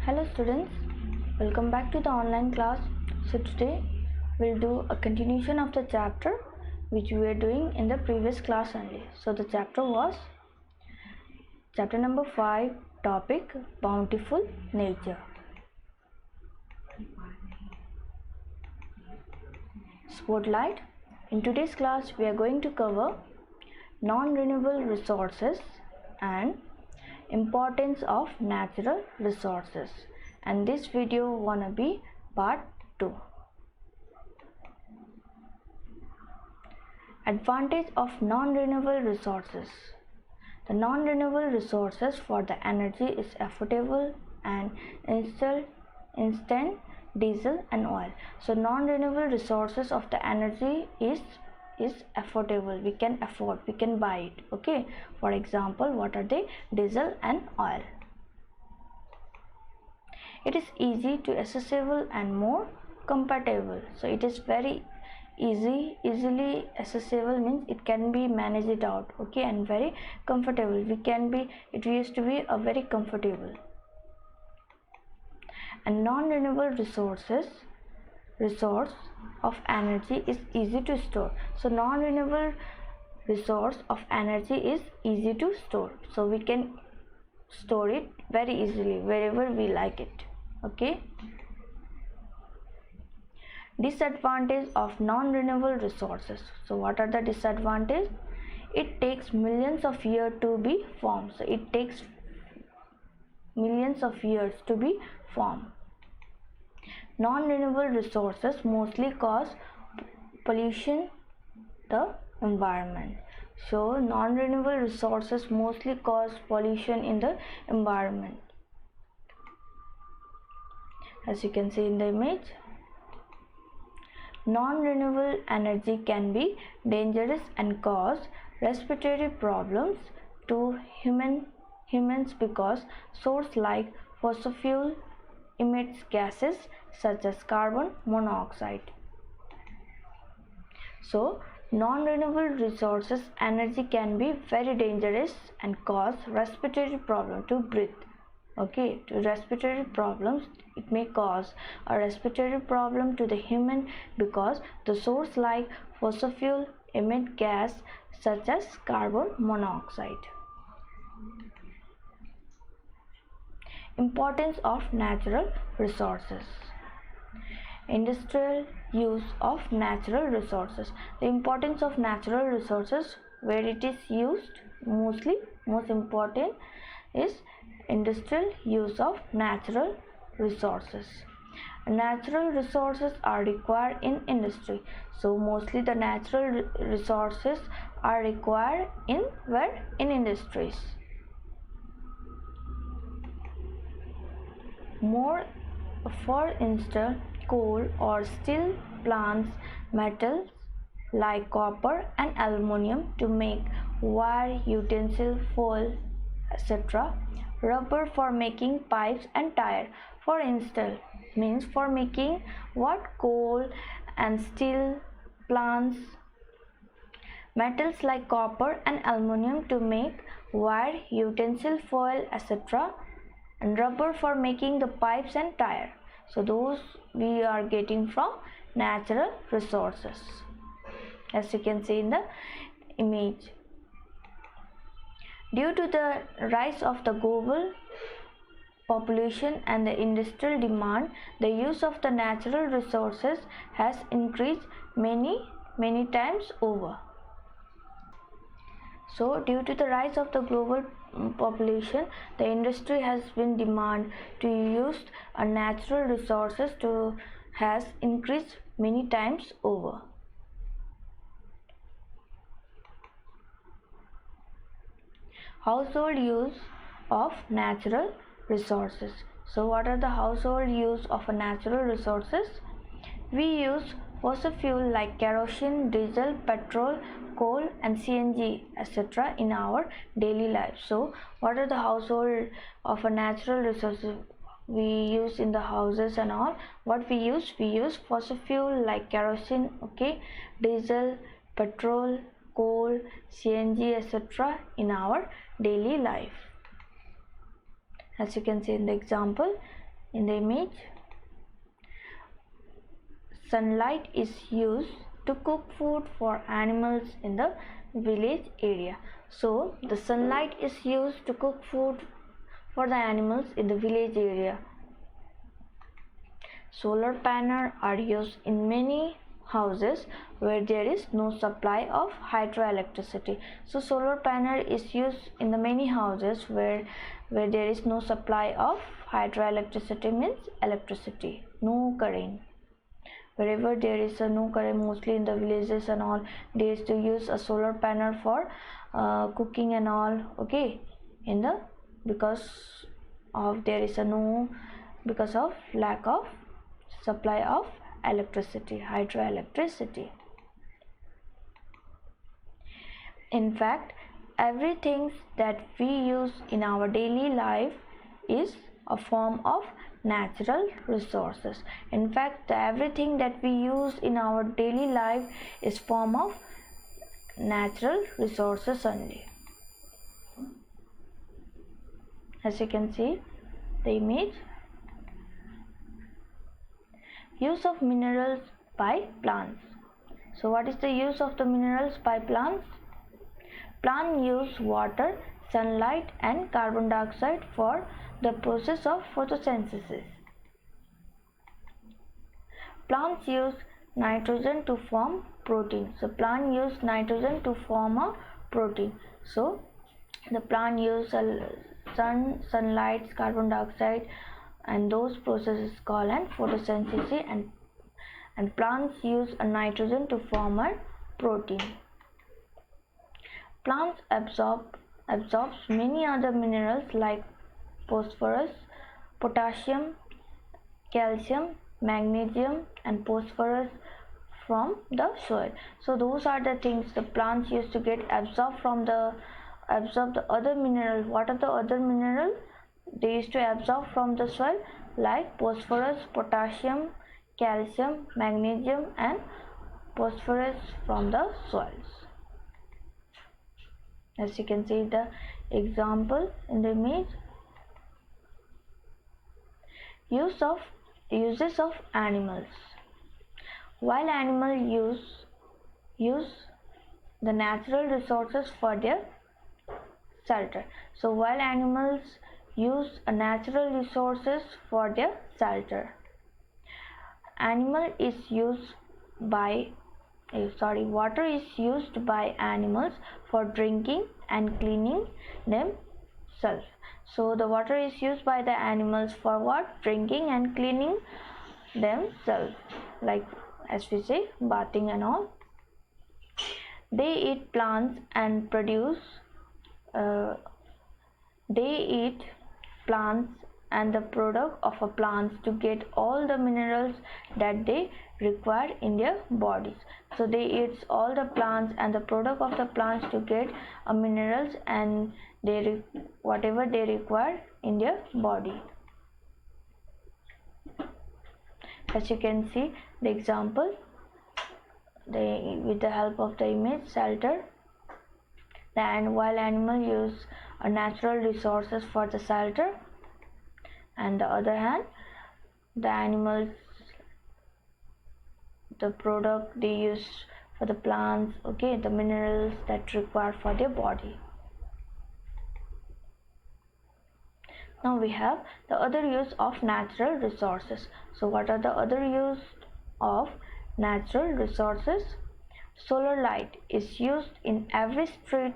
Hello students, welcome back to the online class. So today we'll do a continuation of the chapter which we were doing in the previous class only. So the chapter was chapter number 5, topic Bountiful Nature. Spotlight. In today's class we are going to cover non-renewable resources and importance of natural resources, and this video wanna be part 2. Advantage of non-renewable resources. The non-renewable resources for the energy is affordable and instant diesel and oil. So non-renewable resources of the energy is affordable, we can afford, we can buy it. Okay, for example, what are they? Diesel and oil. It is easy to accessible and more compatible. So it is very easily accessible means it can be managed it out. Okay, and very comfortable, it used to be a very comfortable. And non-renewable resource of energy is easy to store. So non-renewable resource of energy is easy to store, so we can store it very easily wherever we like it. Okay. Disadvantage of non-renewable resources. So what are the disadvantages? It takes millions of years to be formed. So it takes millions of years to be formed. Non-renewable resources mostly cause pollution the environment. So non-renewable resources mostly cause pollution in the environment, as you can see in the image. Non-renewable energy can be dangerous and cause respiratory problems to humans because source like fossil fuel emits gases such as carbon monoxide. So non-renewable resources energy can be very dangerous and cause respiratory problem to breathe. Okay, to respiratory problems, it may cause a respiratory problem to the human because the source like fossil fuel emit gas such as carbon monoxide. Importance of natural resources. Industrial use of natural resources. The importance of natural resources, where it is used most important is industrial use of natural resources. Natural resources are required in industry, so mostly the natural resources are required in industries. More, for instance, coal or steel plants metals like copper and aluminum to make wire, utensil, foil, etc. Rubber for making pipes and tire. For instance, means for making what? Coal and steel plants, metals like copper and aluminum to make wire, utensil, foil, etc. and rubber for making the pipes and tire. So those we are getting from natural resources, as you can see in the image. Due to the rise of the global population and the industrial demand, the use of the natural resources has increased many times over. So due to the rise of the global population, the industry has been demand to use natural resources has increased many times over. Household use of natural resources. So what are the household use of natural resources? We use fossil fuel like kerosene, diesel, petrol, coal and CNG, etc. in our daily life. So what are the household of a natural resources we use in the houses and all? What we use? We use fossil fuel like kerosene, okay, diesel, petrol, coal, CNG, etc. in our daily life. As you can see in the example, In the image, sunlight is used to cook food for animals in the village area. So the sunlight is used to cook food for the animals in the village area. Solar panels are used in many houses where there is no supply of hydroelectricity. So solar panel is used in the many houses where there is no supply of hydroelectricity, means electricity, no current. Wherever there is no current, mostly in the villages and all, they used to use a solar panel for cooking and all. Okay, because of lack of supply of electricity, hydroelectricity. In fact, everything that we use in our daily life is a form of natural resources. In fact, everything that we use in our daily life is form of natural resources only. As you can see the image, use of minerals by plants. So what is the use of the minerals by plants? Plants use water, sunlight and carbon dioxide for the process of photosynthesis. Plants use nitrogen to form protein. So plant use nitrogen to form a protein. So the plant use sunlight, carbon dioxide, and those processes called and photosynthesis, and plants use a nitrogen to form a protein. Plants absorbs many other minerals like phosphorus, potassium, calcium, magnesium and phosphorus from the soil. So those are the things the plants used to get absorb the other mineral. What are the other minerals they used to absorb from the soil? Like phosphorus, potassium, calcium, magnesium and phosphorus from the soils. As you can see the example in the image. Uses of animals. While animals use the natural resources for their shelter. So while animals use natural resources for their shelter, water is used by animals for drinking and cleaning themselves. So the water is used by the animals for what? Drinking and cleaning themselves, like as we say bathing and all. They eat plants and produce the product of a plants to get all the minerals that they require in their bodies. So they eat all the plants and the product of the plants to get minerals and whatever they require in their body. As you can see the example, with the help of the image shelter, while animals use natural resources for the shelter, and the other hand the animals, the product they use for the plants, okay, the minerals that require for their body. Now we have the other use of natural resources. So what are the other use of natural resources? Solar light is used in every street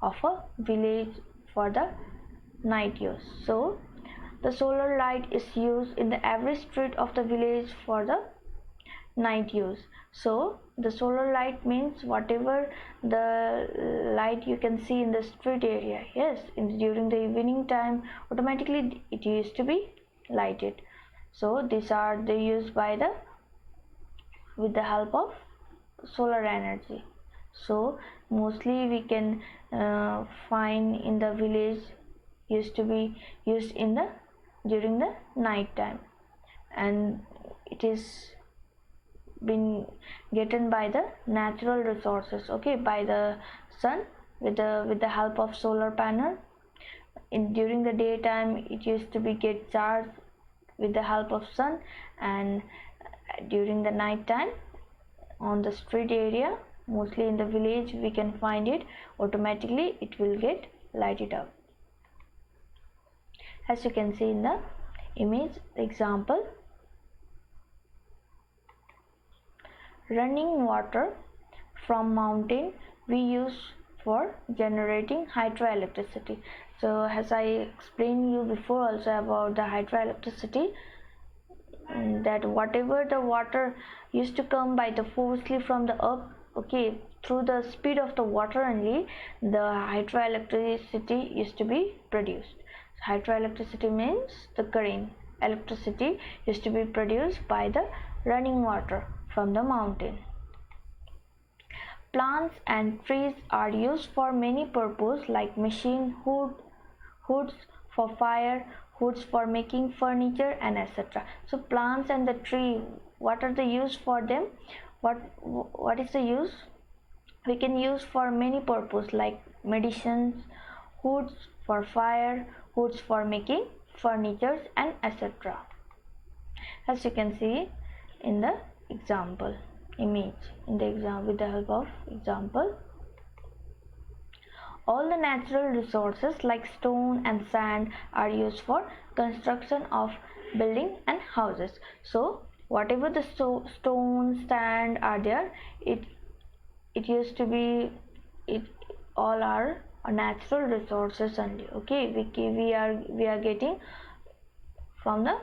of a village for the night use. So the solar light is used in every street of the village for the night use. So the solar light means whatever the light you can see in the street area. Yes, during the evening time automatically it used to be lighted. So these are the used with the help of solar energy. So mostly we can find in the village used to be used during the night time, and it is been gotten by the natural resources, okay, by the sun with the help of solar panel. During the daytime it used to be get charged with the help of sun, and during the night time on the street area, mostly in the village we can find it, automatically it will get lighted up. As you can see in the image example, running water from mountain we use for generating hydroelectricity. So as I explained you before also about the hydroelectricity, that whatever the water used to come by the forcefully from the up, okay, through the speed of the water only the hydroelectricity used to be produced. So hydroelectricity means the current electricity used to be produced by the running water from the mountain. Plants and trees are used for many purposes like machine, hoods for fire, hoods for making furniture, and etc. So plants and the tree, what are the use for them? What is the use? We can use for many purposes like medicines, hoods for fire, hoods for making furniture, and etc. As you can see in the example image, in the example, with the help of example, all the natural resources like stone and sand are used for construction of building and houses. So whatever the stone, sand are there, it used to be, it all are natural resources only. Okay, we are getting from the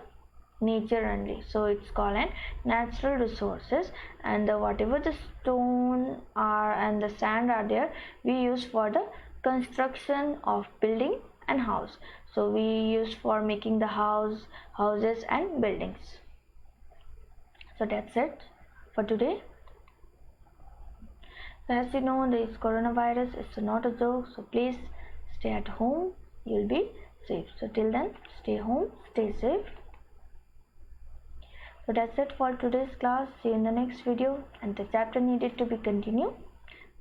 nature only, so it's called an natural resources. And whatever the stone are and the sand are there, we use for the construction of building and house. So we use for making the houses and buildings. So that's it for today. So as you know, this coronavirus is not a joke, so please stay at home, you'll be safe. So till then, stay home, stay safe. So that's it for today's class. See you in the next video, and the chapter needed to be continued.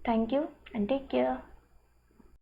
Thank you and take care.